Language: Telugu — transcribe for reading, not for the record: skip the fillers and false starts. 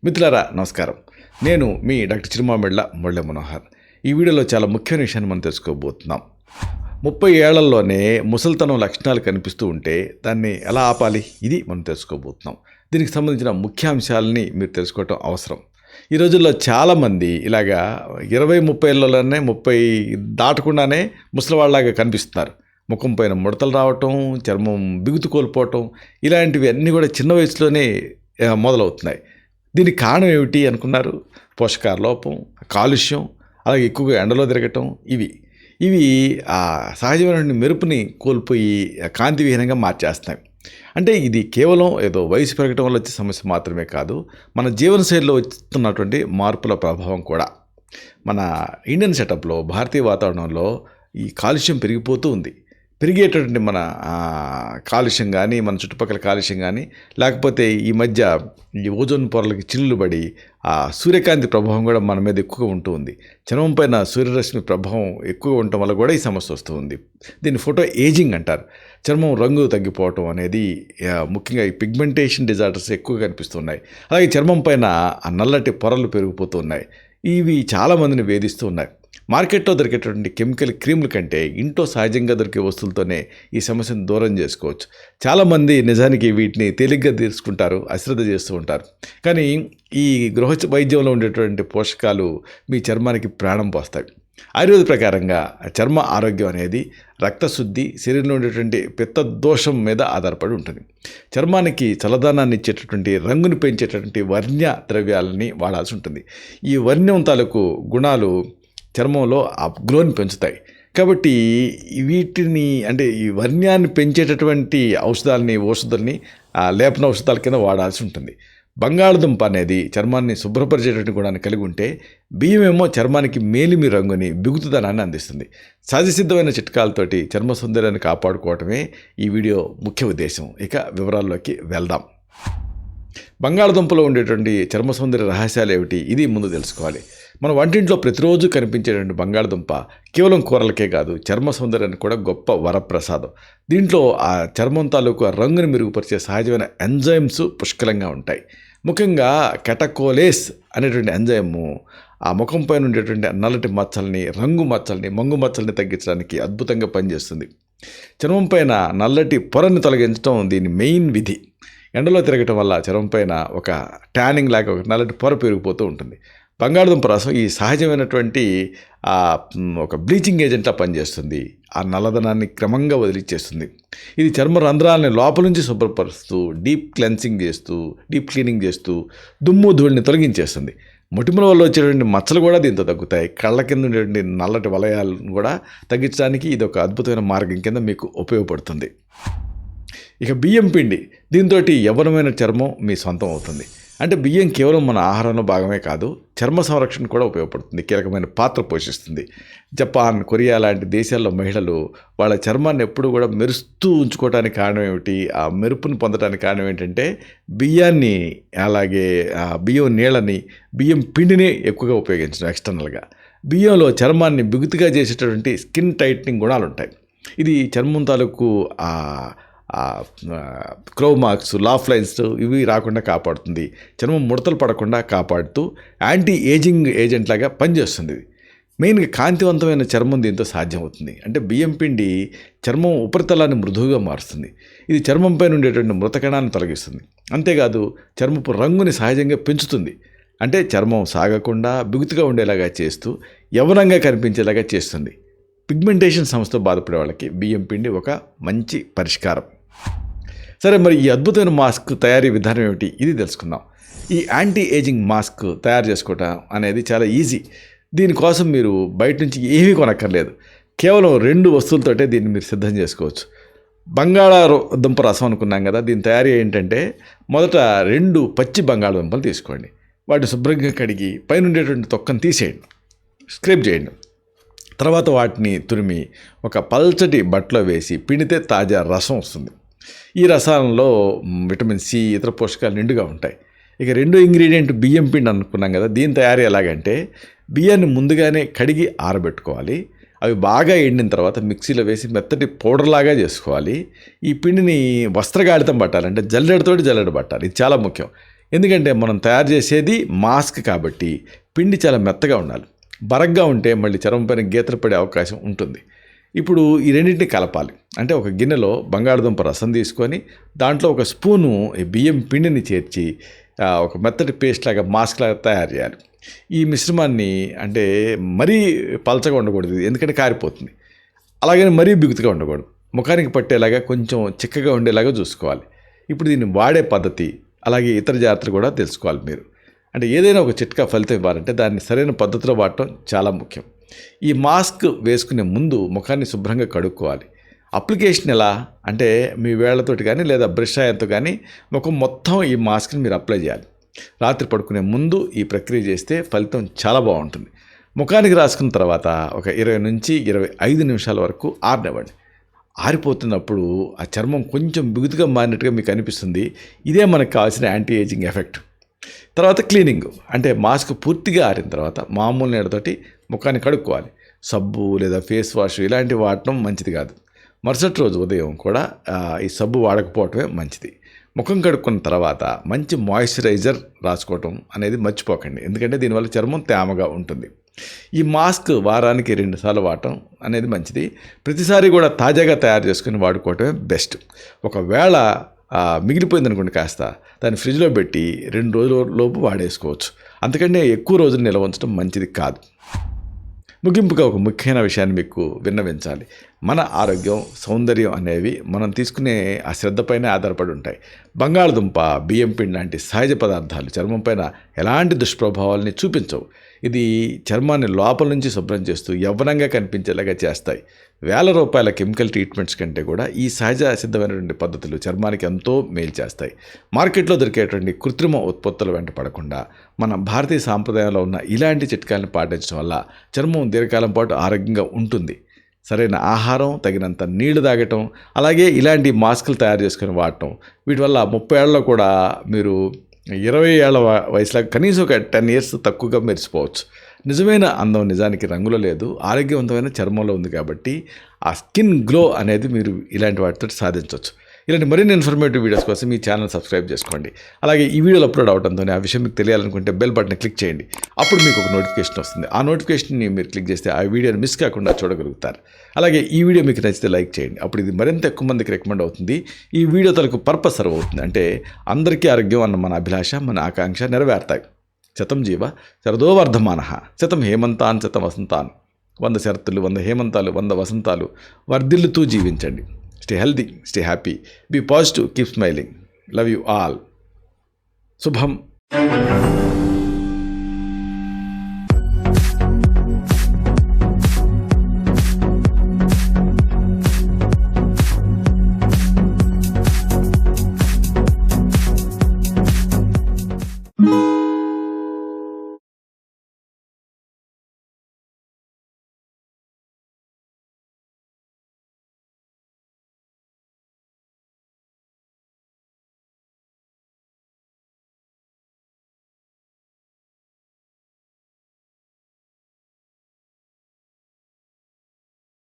మిత్రులారా నమస్కారం. నేను మీ డాక్టర్ చిరుమామిళ్ళ మురళీ మనోహర్. ఈ వీడియోలో చాలా ముఖ్యమైన విషయాన్ని మనం తెలుసుకోబోతున్నాం. 30 ఏళ్లలోనే ముసలితనం లక్షణాలు కనిపిస్తూ ఉంటే దాన్ని ఎలా ఆపాలి? ఇది మనం తెలుసుకోబోతున్నాం. దీనికి సంబంధించిన ముఖ్యాంశాలని మీరు తెలుసుకోవటం అవసరం. ఈ రోజుల్లో చాలామంది ఇలాగా 20-30 ఏళ్లలోనే 30 దాటకుండానే ముసలివాళ్ళలాగా కనిపిస్తున్నారు. ముఖం పైన ముడతలు రావటం, చర్మం బిగుతు కోల్పోవటం, ఇలాంటివి అన్నీ కూడా చిన్న వయసులోనే మొదలవుతున్నాయి. దీనికి కారణం ఏమిటి అనుకున్నారు? పోషకాహార లోపం, కాలుష్యం, అలాగే ఎక్కువగా ఎండలో తిరగటం. ఇవి సహజమైన మెరుపుని కోల్పోయి కాంతివిహీనంగా మార్చేస్తున్నాయి. అంటే ఇది కేవలం ఏదో వయసు పెరగటం వల్ల వచ్చే సమస్య మాత్రమే కాదు, మన జీవనశైలిలో వస్తున్నటువంటి మార్పుల ప్రభావం కూడా. మన ఇండియన్ సెటప్లో, భారతీయ వాతావరణంలో ఈ కాలుష్యం పెరిగిపోతూ ఉంది. పెరిగేటటువంటి మన కాలుష్యం కానీ, మన చుట్టుపక్కల కాలుష్యం కానీ, లేకపోతే ఈ మధ్య ఈ ఓజోన్ పొరలకి చిల్లులు పడి ఆ సూర్యకాంతి ప్రభావం కూడా మన మీద ఎక్కువగా ఉంటూ ఉంది. చర్మం పైన సూర్యరశ్మి ప్రభావం ఎక్కువగా ఉండటం వల్ల కూడా ఈ సమస్య వస్తూ ఉంది. దీన్ని ఫోటో ఏజింగ్ అంటారు. చర్మం రంగు తగ్గిపోవటం అనేది ముఖ్యంగా ఈ పిగ్మెంటేషన్ డిజార్డర్స్ ఎక్కువగా కనిపిస్తున్నాయి. అలాగే చర్మం పైన ఆ నల్లటి పొరలు పెరిగిపోతున్నాయి. ఇవి చాలామందిని వేధిస్తూ ఉన్నాయి. మార్కెట్లో దొరికేటటువంటి కెమికల్ క్రీముల కంటే ఇంట్లో సహజంగా దొరికే వస్తువులతోనే ఈ సమస్యను దూరం చేసుకోవచ్చు. చాలామంది నిజానికి వీటిని తేలిగ్గా తీసుకుంటారు, అశ్రద్ధ చేస్తూ ఉంటారు. కానీ ఈ గృహ వైద్యంలో ఉండేటువంటి పోషకాలు మీ చర్మానికి ప్రాణం పోస్తాయి. ఆయుర్వేద ప్రకారంగా చర్మ ఆరోగ్యం అనేది రక్తశుద్ధి, శరీరంలో ఉండేటువంటి పిత్త దోషం మీద ఆధారపడి ఉంటుంది. చర్మానికి చల్లదనాన్ని ఇచ్చేటటువంటి, రంగుని పెంచేటటువంటి వర్ణ్య ద్రవ్యాలని వాడాల్సి ఉంటుంది. ఈ వర్ణ్యం తాలూకు గుణాలు చర్మంలో ఆ గ్లోని పెంచుతాయి. కాబట్టి వీటిని అంటే ఈ వర్ణ్యాన్ని పెంచేటటువంటి ఔషధాలని లేపన ఔషధాల కింద వాడాల్సి ఉంటుంది. బంగాళదుంప అనేది చర్మాన్ని శుభ్రపరిచేటటువంటి గుణాన్ని కలిగి ఉంటే, బియ్యం ఏమో చర్మానికి మేలిమి రంగుని, బిగుతుదనాన్ని అందిస్తుంది. సహజసిద్ధమైన చిట్కాలతోటి చర్మ సౌందర్యాన్ని కాపాడుకోవటమే ఈ వీడియో ముఖ్య ఉద్దేశం. ఇక వివరాల్లోకి వెళ్దాం. బంగాళదుంపలో ఉండేటువంటి చర్మ సౌందర్య రహస్యాలు ఏమిటి? ఇది ముందు తెలుసుకోవాలి. మన వంటింట్లో ప్రతిరోజు కనిపించేటువంటి బంగాళదుంప కేవలం కూరలకే కాదు, చర్మ సౌందర్యానికి కూడా గొప్ప వరప్రసాదం. దీంట్లో ఆ చర్మం తాలూకు రంగుని మెరుగుపరిచే సహజమైన ఎంజైమ్స్ పుష్కలంగా ఉంటాయి. ముఖ్యంగా కెటకోలేస్ అనేటువంటి ఎంజైము ఆ ముఖం పైన ఉండేటువంటి నల్లటి మచ్చల్ని, రంగు మచ్చల్ని, మంగు మచ్చల్ని తగ్గించడానికి అద్భుతంగా పనిచేస్తుంది. చర్మం పైన నల్లటి పొరని తొలగించడం దీని మెయిన్ విధి. ఎండలో తిరగటం వల్ల చర్మం పైన ఒక ట్యానింగ్ లాగా ఒక నల్లటి పొర పెరిగిపోతూ ఉంటుంది. బంగాళదుంప రసం ఈ సహజమైనటువంటి ఒక బ్లీచింగ్ ఏజెంట్లా పనిచేస్తుంది. ఆ నల్లదనాన్ని క్రమంగా వదిలిచ్చేస్తుంది. ఇది చర్మ రంధ్రాలని లోపల నుంచి శుభ్రపరుస్తూ, డీప్ క్లీనింగ్ చేస్తూ దుమ్ము ధూళిని తొలగించేస్తుంది. మొటిమల వల్ల వచ్చేటువంటి మచ్చలు కూడా దీంతో తగ్గుతాయి. కళ్ళ కింద ఉండేటువంటి నల్లటి వలయాలను కూడా తగ్గించడానికి ఇది ఒక అద్భుతమైన మార్గం కింద మీకు ఉపయోగపడుతుంది. ఇక బియ్యం పిండి, దీంతో యవ్వనమైన చర్మం మీ సొంతం అవుతుంది. అంటే బియ్యం కేవలం మన ఆహారంలో భాగమే కాదు, చర్మ సంరక్షణ కూడా ఉపయోగపడుతుంది, కీలకమైన పాత్ర పోషిస్తుంది. జపాన్, కొరియా లాంటి దేశాల్లో మహిళలు వాళ్ళ చర్మాన్ని ఎప్పుడు కూడా మెరుస్తూ ఉంచుకోవడానికి కారణం ఏమిటి? ఆ మెరుపుని పొందడానికి కారణం ఏంటంటే బియ్యాన్ని, అలాగే బియ్యం నీళ్ళని, బియ్యం పిండిని ఎక్కువగా ఉపయోగించడం. ఎక్స్టర్నల్గా బియ్యంలో చర్మాన్ని బిగుతుగా చేసేటటువంటి స్కిన్ టైట్నింగ్ గుణాలు ఉంటాయి. ఇది చర్మం తాలూకు క్రో మార్క్స్, లాఫ్ లైన్స్ ఇవి రాకుండా కాపాడుతుంది. చర్మం ముడతలు పడకుండా కాపాడుతూ యాంటీ ఏజింగ్ ఏజెంట్ లాగా పనిచేస్తుంది. మెయిన్గా కాంతివంతమైన చర్మం దీంతో సాధ్యమవుతుంది. అంటే బియ్యం పిండి చర్మం ఉపరితలాన్ని మృదువుగా మారుస్తుంది. ఇది చర్మం పైన ఉండేటువంటి మృతకణాన్ని తొలగిస్తుంది. అంతేకాదు చర్మపు రంగుని సహజంగా పెంచుతుంది. అంటే చర్మం సాగకుండా బిగుతుగా ఉండేలాగా చేస్తూ యవ్వనంగా కనిపించేలాగా చేస్తుంది. పిగ్మెంటేషన్ సమస్యతో బాధపడే వాళ్ళకి బియ్యం పిండి ఒక మంచి పరిష్కారం. సరే, మరి ఈ అద్భుతమైన మాస్క్ తయారీ విధానం ఏమిటి? ఇది తెలుసుకుందాం. ఈ యాంటీ ఏజింగ్ మాస్క్ తయారు చేసుకోవటం అనేది చాలా ఈజీ. దీనికోసం మీరు బయట నుంచి ఏమీ కొనక్కర్లేదు. కేవలం 2 వస్తువులతోటే దీన్ని మీరు సిద్ధం చేసుకోవచ్చు. బంగాళదుంప రసం అనుకున్నాం కదా, దీని తయారీ ఏంటంటే మొదట 2 పచ్చి బంగాళదుంపలు తీసుకోండి. వాటిని శుభ్రంగా కడిగి పైన ఉండేటువంటి తొక్కను తీసేయండి, స్క్రేప్ చేయండి. తర్వాత వాటిని తురిమి ఒక పల్చటి బట్టలో వేసి పిండితే తాజా రసం వస్తుంది. ఈ రసాలలో విటమిన్ సి, ఇతర పోషకాలు నిండుగా ఉంటాయి. ఇక రెండో ఇంగ్రీడియంట్ బియ్యం పిండి అనుకున్నాం కదా, దీని తయారీ ఎలాగంటే బియ్యాన్ని ముందుగానే కడిగి ఆరబెట్టుకోవాలి. అవి బాగా ఎండిన తర్వాత మిక్సీలో వేసి మెత్తటి పౌడర్లాగా చేసుకోవాలి. ఈ పిండిని వస్త్రగాళితం పట్టాలి, అంటే జల్లెడతోటి జల్లెడ పట్టాలి. ఇది చాలా ముఖ్యం. ఎందుకంటే మనం తయారు చేసేది మాస్క్ కాబట్టి పిండి చాలా మెత్తగా ఉండాలి. బరగ్గా ఉంటే మళ్ళీ చర్మం పైన గీతలు పడే అవకాశం ఉంటుంది. ఇప్పుడు ఈ రెండింటిని కలపాలి. అంటే ఒక గిన్నెలో బంగాళదుంప రసం తీసుకొని దాంట్లో ఒక స్పూను ఈ బియ్యం పిండిని చేర్చి ఒక మెత్తటి పేస్ట్ లాగా మాస్క్ లాగా తయారు చేయాలి. ఈ మిశ్రమాన్ని అంటే మరీ పలచగా ఉండకూడదు, ఎందుకంటే కారిపోతుంది. అలాగని మరీ బిగుతుగా ఉండకూడదు, ముఖానికి పట్టేలాగా కొంచెం చిక్కగా ఉండేలాగా చూసుకోవాలి. ఇప్పుడు దీన్ని వాడే పద్ధతి అలాగే ఇతర జాగ్రత్తలు కూడా తెలుసుకోవాలి మీరు. అంటే ఏదైనా ఒక చిట్కా ఫలితం ఇవ్వాలంటే దాన్ని సరైన పద్ధతిలో వాడటం చాలా ముఖ్యం. ఈ మాస్క్ వేసుకునే ముందు ముఖాన్ని శుభ్రంగా కడుక్కోవాలి. అప్లికేషన్ ఎలా అంటే మీ వేళ్లతోటి కానీ లేదా బ్రష్ సాయంతో కానీ ముఖం మొత్తం ఈ మాస్క్ని మీరు అప్లై చేయాలి. రాత్రి పడుకునే ముందు ఈ ప్రక్రియ చేస్తే ఫలితం చాలా బాగుంటుంది. ముఖానికి రాసుకున్న తర్వాత ఒక 20 నుంచి 25 నిమిషాల వరకు ఆరనివ్వండి. ఆరిపోతున్నప్పుడు ఆ చర్మం కొంచెం బిగుతుగా మారినట్టుగా మీకు అనిపిస్తుంది. ఇదే మనకు కావాల్సిన యాంటీ ఏజింగ్ ఎఫెక్ట్. తర్వాత క్లీనింగ్ అంటే మాస్క్ పూర్తిగా ఆరిన తర్వాత మామూలు నీళ్ళతోటి ముఖాన్ని కడుక్కోవాలి. సబ్బు లేదా ఫేస్ వాష్ ఇలాంటివి వాడటం మంచిది కాదు. మరుసటి రోజు ఉదయం కూడా ఈ సబ్బు వాడకపోవటమే మంచిది. ముఖం కడుక్కున్న తర్వాత మంచి మాయిశ్చరైజర్ రాసుకోవటం అనేది మర్చిపోకండి, ఎందుకంటే దీనివల్ల చర్మం తేమగా ఉంటుంది. ఈ మాస్క్ వారానికి 2 సార్లు వాడటం అనేది మంచిది. ప్రతిసారి కూడా తాజాగా తయారు చేసుకుని వాడుకోవటమే బెస్ట్. ఒకవేళ మిగిలిపోయింది అనుకోండి, కాస్త దాన్ని ఫ్రిడ్జ్లో పెట్టి 2 రోజుల లోపు వాడేసుకోవచ్చు. అంతకంటే ఎక్కువ రోజులు నిల్వ ఉంచడం మంచిది కాదు. ముగింపుగా ఒక ముఖ్యమైన విషయాన్ని మీకు విన్నవించాలి. మన ఆరోగ్యం, సౌందర్యం అనేవి మనం తీసుకునే ఆ శ్రద్ధపైనే ఆధారపడి ఉంటాయి. బంగాళదుంప, బియ్యం పిండి లాంటి సహజ పదార్థాలు చర్మం పైన ఎలాంటి దుష్ప్రభావాలని చూపించవు. ఇది చర్మాన్ని లోపల నుంచి శుభ్రం చేస్తూ యవ్వనంగా కనిపించేలాగా చేస్తాయి. ₹1000 కెమికల్ ట్రీట్మెంట్స్ కంటే కూడా ఈ సహజ సిద్ధమైనటువంటి పద్ధతులు చర్మానికి ఎంతో మేలు చేస్తాయి. మార్కెట్లో దొరికేటువంటి కృత్రిమ ఉత్పత్తుల వెంట పడకుండా మన భారతీయ సాంప్రదాయంలో ఉన్న ఇలాంటి చిట్కాలను పాటించడం వల్ల చర్మం దీర్ఘకాలం పాటు ఆరోగ్యంగా ఉంటుంది. సరైన ఆహారం, తగినంత నీళ్లు తాగటం, అలాగే ఇలాంటి మాస్కులు తయారు చేసుకొని వాడటం, వీటి వల్ల 30 ఏళ్ళలో కూడా మీరు 20 ఏళ్ల వయసులో కనీసం ఒక 10 ఇయర్స్ తక్కువగా మెరిసిపోవచ్చు. నిజమైన అందం నిజానికి రంగులో లేదు, ఆరోగ్యవంతమైన చర్మంలో ఉంది. కాబట్టి ఆ స్కిన్ గ్లో అనేది మీరు ఇలాంటి వాటితో సాధించవచ్చు. ఇలాంటి మరిన్ని ఇన్ఫర్మేటివ్ వీడియోస్ కోసం మీ ఛానల్ సబ్స్క్రైబ్ చేసుకోండి. అలాగే ఈ వీడియోలు అప్లోడ్ అవడంతో ఆ విషయం మీకు తెలియాలనుకుంటే బెల్ బటన్ క్లిక్ చేయండి. అప్పుడు మీకు ఒక నోటిఫికేషన్ వస్తుంది. ఆ నోటిఫికేషన్ని మీరు క్లిక్ చేస్తే ఆ వీడియోని మిస్ కాకుండా చూడగలుగుతారు. అలాగే ఈ వీడియో మీకు నచ్చితే లైక్ చేయండి. అప్పుడు ఇది మరింత ఎక్కువ మందికి రికమెండ్ అవుతుంది. ఈ వీడియో తలకు పర్పస్ సర్వ్ అవుతుంది. అంటే అందరికీ ఆరోగ్యం అన్న మన అభిలాష, మన ఆకాంక్ష నెరవేరుతాయి. శతం జీవ శరదో వర్ధమానః, శతం హేమంతాన్ శతం వసంతాన్. 100 శరత్తులు, 100 హేమంతాలు, 100 వసంతాలు వర్ధిల్లుతూ జీవించండి. Stay healthy, stay happy, be positive, keep smiling. Love you all. Subham.